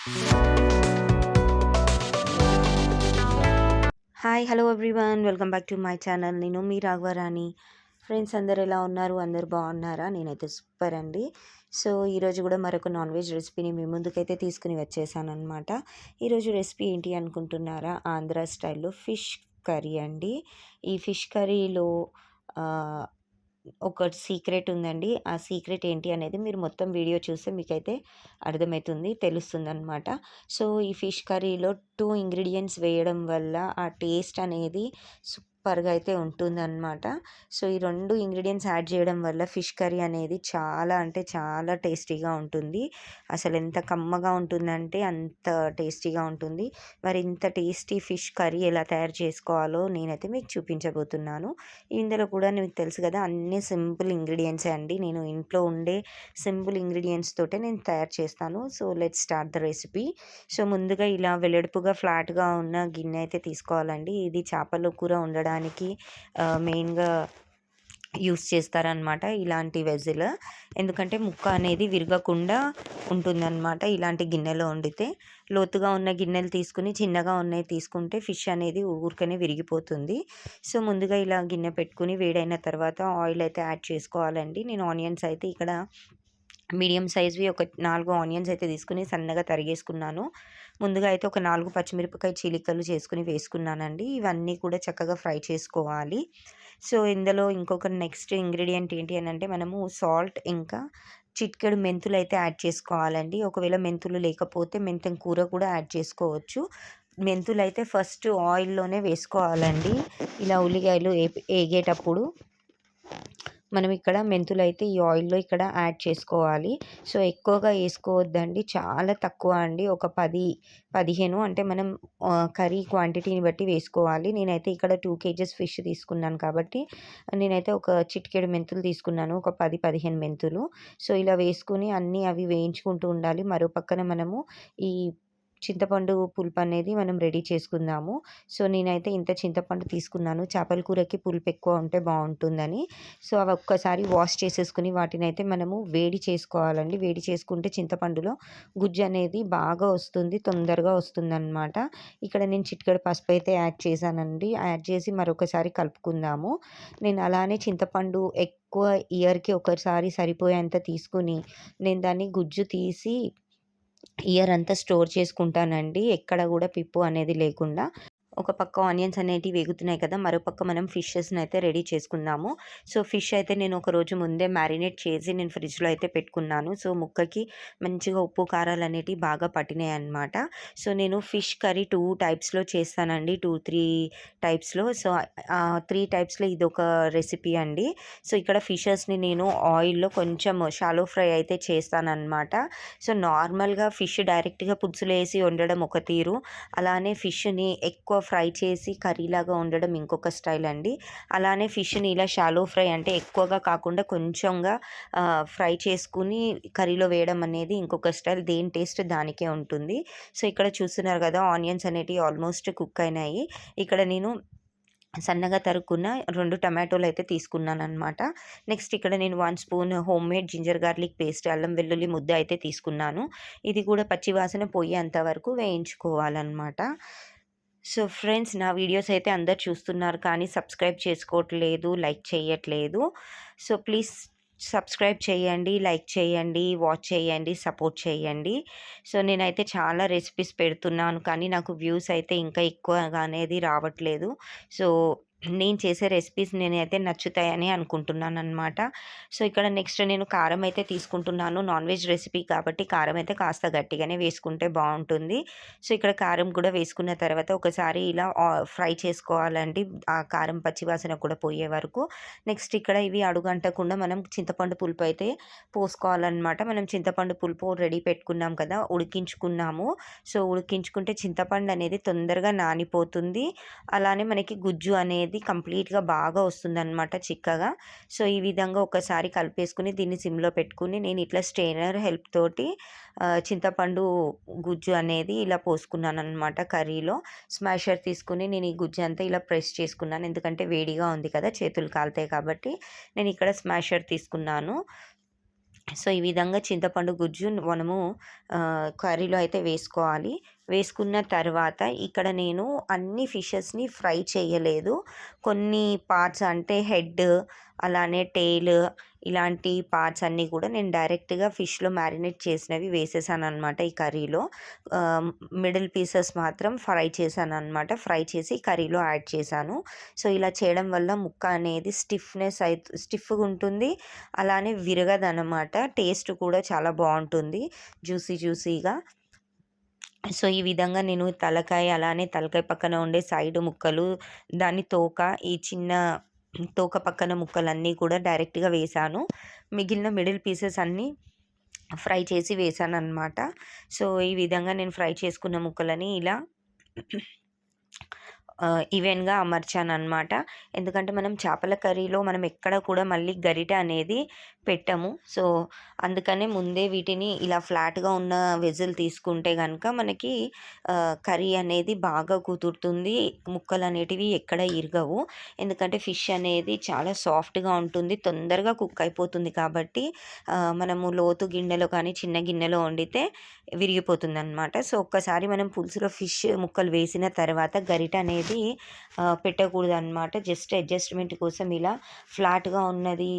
Hi hello everyone welcome back to my channel. నేను మీ Raghavarani. Friends అందరు ఎలా ఉన్నారు? అందరు బాగున్నారా? నేనైతే సూపర్ అండి. సో ఈరోజు కూడా మరొక నాన్ వెజ్ రెసిపీని మీ ముందుకైతే తీసుకుని వచ్చేసాను అనమాట. ఈరోజు రెసిపీ ఏంటి అనుకుంటున్నారా? ఆంధ్ర స్టైల్లో ఫిష్ కర్రీ అండి. ఈ ఫిష్ కర్రీలో ఒక సీక్రెట్ ఉందండి. ఆ సీక్రెట్ ఏంటి అనేది మీరు మొత్తం వీడియో చూస్తే మీకైతే అర్థమవుతుంది, తెలుస్తుందనమాట. సో ఈ ఫిష్ కర్రీలో 2 ఇంగ్రీడియెంట్స్ వేయడం వల్ల ఆ టేస్ట్ అనేది సూపర్‌గా అయితే ఉంటుందనమాట. సో ఈ 2 ఇంగ్రీడియెంట్స్ యాడ్ చేయడం వల్ల ఫిష్ కర్రీ అనేది చాలా అంటే చాలా టేస్టీగా ఉంటుంది. అసలెంత కమ్మగా ఉంటుందంటే అంత టేస్టీగా ఉంటుంది. మరి ఇంత టేస్టీ ఫిష్ కర్రీ ఎలా తయారు చేసుకోవాలో నేనైతే మీకు చూపించబోతున్నాను. ఇందులో కూడా మీకు తెలుసు కదా, అన్నీ సింపుల్ ఇంగ్రీడియెంట్సే అండి. నేను ఇంట్లో ఉండే సింపుల్ ఇంగ్రీడియెంట్స్ తోటే నేను తయారు చేస్తాను. So let's start the recipe. So ముందుగా ఇలా వెడల్పుగా ఫ్లాట్‌గా ఉన్న గిన్నె అయితే తీసుకోవాలండి. ఇది చేపల కూర వండడానికి మెయిన్‌గా యూస్ చేస్తారనమాట ఇలాంటి వెజిల్. ఎందుకంటే ముక్క అనేది విరగకుండా ఉంటుందన్నమాట ఇలాంటి గిన్నెలో వండితే. లోతుగా ఉన్న గిన్నెలు తీసుకుని చిన్నగా ఉన్నవి తీసుకుంటే ఫిష్ అనేది ఊరికనే విరిగిపోతుంది. సో ముందుగా ఇలా గిన్నె పెట్టుకుని వేడైన తర్వాత ఆయిల్ అయితే యాడ్ చేసుకోవాలండి. నేను ఆనియన్స్ అయితే ఇక్కడ మీడియం సైజ్వి ఒక 4 ఆనియన్స్ అయితే తీసుకుని సన్నగా తరిగేసుకున్నాను. ముందుగా అయితే ఒక 4 పచ్చిమిరపకాయ చీలికలు చేసుకుని వేసుకున్నానండి. ఇవన్నీ కూడా చక్కగా ఫ్రై చేసుకోవాలి. సో ఇందులో ఇంకొక నెక్స్ట్ ఇంగ్రీడియంట్ ఏంటి అనంటే మనము సాల్ట్ ఇంకా చిటికెడు మెంతులైతే యాడ్ చేసుకోవాలండి. ఒకవేళ మెంతులు లేకపోతే మెంతం కూర కూడా యాడ్ చేసుకోవచ్చు. మెంతులైతే ఫస్ట్ ఆయిల్‌లోనే వేసుకోవాలండి. ఇలా ఉల్లిగడ్డలు ఏగేటప్పుడు మనం ఇక్కడ మెంతులైతే ఈ ఆయిల్‌లో ఇక్కడ యాడ్ చేసుకోవాలి. సో ఎక్కువగా ఏసుకోవద్దండి. చాలా తక్కువ అండి. ఒక 10, 15 అంటే మనం కర్రీ క్వాంటిటీని బట్టి వేసుకోవాలి. నేనైతే ఇక్కడ 2 కేజెస్ ఫిష్ తీసుకున్నాను కాబట్టి నేనైతే ఒక చిటికెడు మెంతులు తీసుకున్నాను. ఒక 10, 15 మెంతులు. సో ఇలా వేసుకొని అన్నీ అవి వేయించుకుంటూ ఉండాలి. మరో పక్కన మనము ఈ చింతపండు పులుపు అనేది మనం రెడీ చేసుకుందాము. సో నేనైతే ఇంత చింతపండు తీసుకున్నాను. చేపల కూరకి పులుపు ఎక్కువ ఉంటే బాగుంటుందని. సో అవి ఒక్కసారి వాష్ చేసేసుకుని వాటినైతే మనము వేడి చేసుకోవాలండి. వేడి చేసుకుంటే చింతపండులో గుజ్జు అనేది బాగా వస్తుంది, తొందరగా వస్తుందన్నమాట. ఇక్కడ నేను చిటికెడు పసుపు అయితే యాడ్ చేశానండి. యాడ్ చేసి మరొకసారి కలుపుకుందాము. నేను అలానే చింతపండు ఎక్కువ ఇయర్‌కి ఒకసారి సరిపోయేంత తీసుకొని నేను దాన్ని గుజ్జు తీసి ఇయర్ అంతా స్టోర్ చేసుకుంటానండి. ఎక్కడ కూడా పిప్పు అనేది లేకుండా. ఒక పక్క ఆనియన్స్ అనేటివి వేగుతున్నాయి కదా, మరోపక్క మనం ఫిషెస్‌ని అయితే రెడీ చేసుకుందాము. సో ఫిష్ అయితే నేను ఒక రోజు ముందే మ్యారినేట్ చేసి నేను ఫ్రిడ్జ్‌లో అయితే పెట్టుకున్నాను. సో ముక్కకి మంచిగా ఉప్పు కారాలు అనేటివి బాగా పట్టినాయన్నమాట. సో నేను ఫిష్ కర్రీ 2 టైప్స్‌లో చేస్తానండి. 2, 3 టైప్స్‌లో. సో 3 టైప్స్‌లో ఇదొక రెసిపీ అండి. సో ఇక్కడ ఫిషెస్‌ని నేను ఆయిల్‌లో కొంచెం షాలో ఫ్రై అయితే చేస్తానన్నమాట. సో నార్మల్‌గా ఫిష్ డైరెక్ట్‌గా పులుసులో ఏసి వండడం ఒక తీరు. అలానే ఫిష్‌ని ఎక్కువ ఫ్రై చేసి కర్రీలాగా వండడం ఇంకొక స్టైల్ అండి. అలానే ఫిష్‌ని ఇలా షాలో ఫ్రై అంటే ఎక్కువగా కాకుండా కొంచెంగా ఫ్రై చేసుకుని కర్రీలో వేయడం అనేది ఇంకొక స్టైల్. దేని టేస్ట్ దానికే ఉంటుంది. సో ఇక్కడ చూస్తున్నారు కదా, ఆనియన్స్ అనేటివి ఆల్మోస్ట్ కుక్ అయినాయి. ఇక్కడ నేను సన్నగా తరుక్కున్న 2 టమాటోలు అయితే తీసుకున్నానన్నమాట. నెక్స్ట్ ఇక్కడ నేను 1 spoon homemade ginger garlic paste, అల్లం వెల్లుల్లి ముద్ద అయితే తీసుకున్నాను. ఇది కూడా పచ్చి వాసన పోయేంత వరకు వేయించుకోవాలన్నమాట. సో ఫ్రెండ్స్, నా వీడియోస్ అయితే అందరు చూస్తున్నారు కానీ సబ్స్క్రైబ్ చేసుకోవట్లేదు, లైక్ చేయట్లేదు. సో ప్లీజ్ సబ్స్క్రైబ్ చేయండి, లైక్ చేయండి, వాచ్ చేయండి, సపోర్ట్ చేయండి. సో నేనైతే చాలా రెసిపీస్ పెడుతున్నాను కానీ నాకు వ్యూస్ అయితే ఇంకా ఎక్కువగా అనేది రావట్లేదు. సో నేను చేసే రెసిపీస్ నేనైతే నచ్చుతాయని అనుకుంటున్నానన్నమాట. సో ఇక్కడ నెక్స్ట్ నేను కారం అయితే తీసుకుంటున్నాను. నాన్ వెజ్ రెసిపీ కాబట్టి కారం అయితే కాస్త గట్టిగానే వేసుకుంటే బాగుంటుంది. సో ఇక్కడ కారం కూడా వేసుకున్న తర్వాత ఒకసారి ఇలా ఫ్రై చేసుకోవాలండి, ఆ కారం పచ్చి వాసన కూడా పోయే వరకు. నెక్స్ట్ ఇక్కడ ఇవి అడుగంటకుండా మనం చింతపండు పులుపు అయితే పోసుకోవాలన్నమాట. మనం చింతపండు పులుపు రెడీ పెట్టుకున్నాం కదా, ఉడికించుకున్నాము. సో ఉడికించుకుంటే చింతపండు అనేది తొందరగా నానిపోతుంది. అలానే మనకి గుజ్జు అనేది కంప్లీట్‌గా బాగా వస్తుందన్నమాట చిక్కగా. సో ఈ విధంగా ఒకసారి కలిపేసుకుని దీన్ని సిమ్‌లో పెట్టుకుని నేను ఇట్లా స్ట్రెయినర్ హెల్ప్ తోటి చింతపండు గుజ్జు అనేది ఇలా పోసుకున్నానన్నమాట కర్రీలో. స్మాషర్ తీసుకుని నేను ఈ గుజ్జు అంతా ఇలా ప్రెస్ చేసుకున్నాను. ఎందుకంటే వేడిగా ఉంది కదా, చేతులు కాలుతాయి కాబట్టి నేను ఇక్కడ స్మాషర్ తీసుకున్నాను. సో, ఈ విధంగా చింతపండు గుజ్జు మనము కర్రీలో అయితే వేసుకోవాలి. వేసుకున్న తర్వాత ఇక్కడ నేను అన్ని ఫిషెస్‌ని ఫ్రై చేయలేదు. కొన్ని పార్ట్స్ అంటే హెడ్, అలానే టెయిల్ ఇలాంటి పార్ట్స్ అన్నీ కూడా నేను డైరెక్ట్‌గా ఫిష్‌లో మ్యారినేట్ చేసినవి వేసేసాననమాట ఈ కర్రీలో. ఆహ్, మిడిల్ పీసెస్ మాత్రం ఫ్రై చేశాననమాట. ఫ్రై చేసి కర్రీలో యాడ్ చేశాను. సో, ఇలా చేయడం వల్ల ముక్క అనేది స్టిఫ్‌గా ఉంటుంది. అలానే విరగదనమాట. టేస్ట్ కూడా చాలా బావుంటుంది. జ్యూసీగా. సో, ఈ విధంగా నేను తలకాయ, అలానే తలకాయ పక్కన ఉండే సైడ్ ముక్కలు, దాని తోక, ఈ చిన్న తోక పక్కన ముక్కలన్నీ కూడా డైరెక్ట్‌గా వేశాను. మిగిలిన మిడిల్ పీసెస్ అన్నీ ఫ్రై చేసి వేశాననమాట. సో, ఈ విధంగా నేను ఫ్రై చేసుకున్న ముక్కలని ఇలా ఈవెన్‌గా అమర్చాననమాట. ఎందుకంటే మనం చేపల కర్రీలో మనం ఎక్కడ కూడా మళ్ళీ గరిటె అనేది పెట్టము. సో, అందుకనే ముందే వీటిని ఇలా ఫ్లాట్‌గా ఉన్న వెజిల్ తీసుకుంటే గనక మనకి కర్రీ అనేది బాగా కుదురుతుంది. ముక్కలనేటివి ఎక్కడ ఇరగవు. ఎందుకంటే ఫిష్ అనేది చాలా సాఫ్ట్‌గా ఉంటుంది. తొందరగా కుక్ అయిపోతుంది కాబట్టి మనము లోతు గిన్నెలో కానీ, చిన్న గిన్నెలో వండితే విరిగిపోతుందనమాట. సో, ఒక్కసారి మనం పులుసులో ఫిష్ ముక్కలు వేసిన తర్వాత గరిటె అనేది పెట్టకూడదనమాట. జస్ట్ అడ్జస్ట్‌మెంట్ కోసం ఇలా ఫ్లాట్‌గా ఉన్నది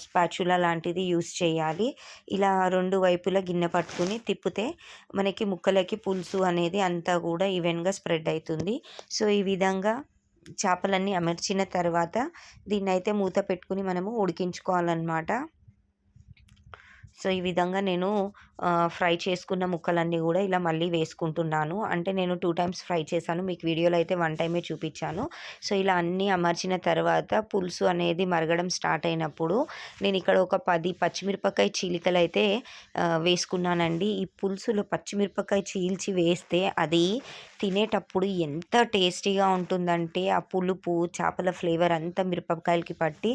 స్పాచులా లాంటిది యూజ్ చేయాలి. ఇలా 2 వైపులా గిన్నె పట్టుకొని తిప్పితే మనకి ముక్కలకి పులుసు అనేది అంతా కూడా ఈవెన్‌గా స్ప్రెడ్ అయితుంది. సో, ఈ విధంగా చేపలన్నీ అమర్చిన తర్వాత దీన్నైతే మూత పెట్టుకొని మనము ఉడికించుకోవాలనమాట. సో, ఈ విధంగా నేను ఫ్రై చేసుకున్న ముక్కలన్నీ గూడా ఇలా మళ్ళీ వేసుకుంటున్నాను. అంటే నేను 2 టైమ్స్ ఫ్రై చేశాను. మీకు వీడియోలో అయితే 1 టైమే చూపిచ్చాను. సో, ఇలా అన్నీ అమర్చిన తర్వాత పులుసు అనేది మరగడం స్టార్ట్ అయినప్పుడు నేనిక్కడ ఒక 10 పచ్చిమిరపకాయ చీలికలైతే వేసుకున్నానండి. ఈ పులుసులో పచ్చిమిరపకాయ చీల్చి వేస్తే అది తినేటప్పుడు ఎంత టేస్టీగా ఉంటుందంటే, ఆ పులుపు, చేపల ఫ్లేవర్ అంతా మిరపకాయలకి పట్టి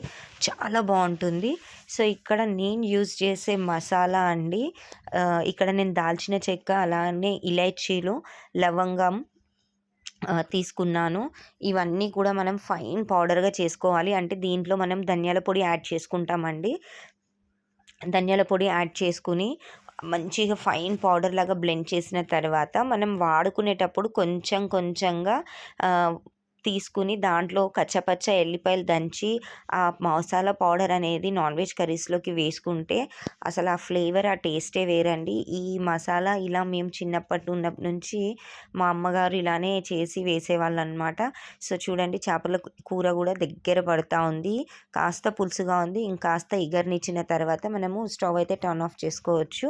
చాలా బావుంటుంది. సో, ఇక్కడ నేను యూజ్ చేసే మసాలా అండి, ఇక్కడ నేను దాల్చిన చెక్క, అలానే ఇలైచీలు, లవంగం తీసుకున్నాను. ఇవన్నీ కూడా మనం ఫైన్ పౌడర్‌గా చేసుకోవాలి. అంటే దీంట్లో మనం ధనియాల పొడి యాడ్ చేసుకుంటామండి. ధనియాల పొడి యాడ్ చేసుకొని మంచిగా ఫైన్ పౌడర్ లాగా బ్లెండ్ చేసిన తర్వాత మనం వాడుకునేటప్పుడు కొంచెం కొంచెంగా తీసుకుని దాంట్లో కచ్చపచ్చ ఎల్లిపాయలు దంచి ఆ మసాలా పౌడర్ అనేది నాన్ వెజ్ కర్రీస్‌లోకి వేసుకుంటే అసలు ఆ ఫ్లేవర్, ఆ టేస్టే వేరండి. ఈ మసాలా ఇలా మేము చిన్నప్పటి నుంచి మా అమ్మగారు ఇలానే చేసి వేసేవాళ్ళనమాట. సో, చూడండి చేపల కూర కూడా దగ్గర పడతా ఉంది. కాస్త పులుసుగా ఉంది. ఇంకాస్త ఇగర్నిచ్చిన తర్వాత మనము స్టవ్ అయితే టర్న్ ఆఫ్ చేసుకోవచ్చు.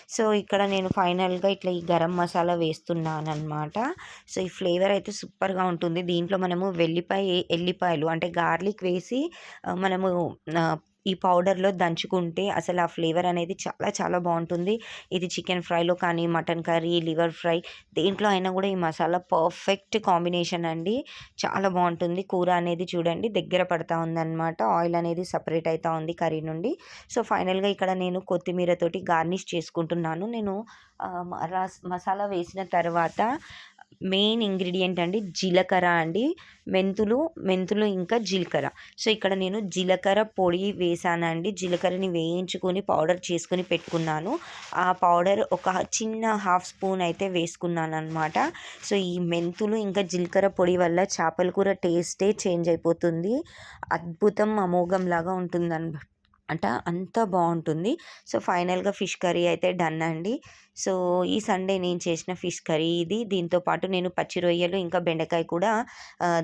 సో, ఇక్కడ నేను ఫైనల్‌గా ఇట్లా ఈ గరం మసాలా వేస్తున్నాననమాట. సో, ఈ ఫ్లేవర్ అయితే సూపర్‌గా ఉంటుంది. దీంట్లో మనము ఎల్లిపాయలు అంటే గార్లిక్ వేసి మనము ఈ పౌడర్‌లో దంచుకుంటే అసలు ఆ ఫ్లేవర్ అనేది చాలా చాలా బావుంటుంది. ఇది చికెన్ ఫ్రైలో కానీ, మటన్ కర్రీ, లివర్ ఫ్రై దేంట్లో అయినా కూడా ఈ మసాలా పర్ఫెక్ట్ కాంబినేషన్ అండి. చాలా బావుంటుంది. కూర అనేది చూడండి దగ్గర పడతా ఉందనమాట. ఆయిల్ అనేది సెపరేట్ అయితా ఉంది కర్రీ నుండి. సో, ఫైనల్‌గా ఇక్కడ నేను కొత్తిమీరతోటి గార్నిష్ చేసుకుంటున్నాను. నేను మసాలా వేసిన తర్వాత మెయిన్ ఇంగ్రీడియంట్ అండి జీలకర్ర అండి. మెంతులు ఇంకా జీలకర్ర. సో, ఇక్కడ నేను జీలకర్ర పొడి వేశానండి. జీలకర్రని వేయించుకొని పౌడర్ చేసుకొని పెట్టుకున్నాను. ఆ పౌడర్ ఒక చిన్న హాఫ్ స్పూన్ అయితే వేసుకున్నాననమాట. సో, ఈ మెంతులు ఇంకా జీలకర్ర పొడి వల్ల చేపల కూర టేస్టే చేంజ్ అయిపోతుంది. అద్భుతం, అమోఘంలాగా ఉంటుందనమాట. అంత బావుంటుంది. సో, ఫైనల్‌గా ఫిష్ కర్రీ అయితే డన్ అండి. సో, ఈ సండే నేను చేసిన ఫిష్ కర్రీ ఇది. దీంతో పాటు నేను పచ్చి రొయ్యలు ఇంకా బెండకాయ కూడా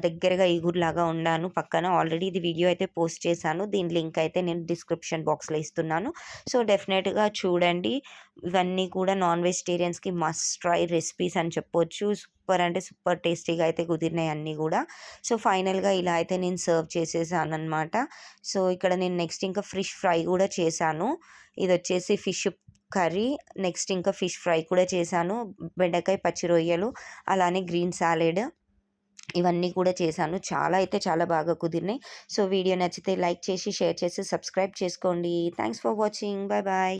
దగ్గరగా ఇగురులాగా వండాను పక్కన. ఆల్రెడీ ఇది వీడియో అయితే పోస్ట్ చేశాను. దీని లింక్ అయితే నేను డిస్క్రిప్షన్ బాక్స్‌లో ఇస్తున్నాను. సో, డెఫినెట్‌గా చూడండి. ఇవన్నీ కూడా నాన్ వెజిటేరియన్స్‌కి మస్ట్ ట్రై రెసిపీస్ అని చెప్పొచ్చు. సూపర్ అంటే సూపర్ టేస్టీగా అయితే కుదిరినాయి అన్నీ గూడా. సో, ఫైనల్‌గా ఇలా అయితే నేను సర్వ్ చేసేసాననమాట. సో, ఇక్కడ నేను నెక్స్ట్ ఇంకా ఫిష్ ఫ్రై గూడా చేశాను. ఇదొచ్చేసి ఫిష్ కర్రీ, నెక్స్ట్ ఇంకా ఫిష్ ఫ్రై కూడా చేశాను. బెండకాయ, పచ్చి రొయ్యలు, అలానే గ్రీన్ సాలెడ్ ఇవన్నీ కూడా చేశాను. చాలా అయితే చాలా బాగా కుదిరినాయి. సో, వీడియో నచ్చితే లైక్ చేసి, షేర్ చేసి, సబ్స్క్రైబ్ చేసుకోండి. Thanks for watching. Bye bye.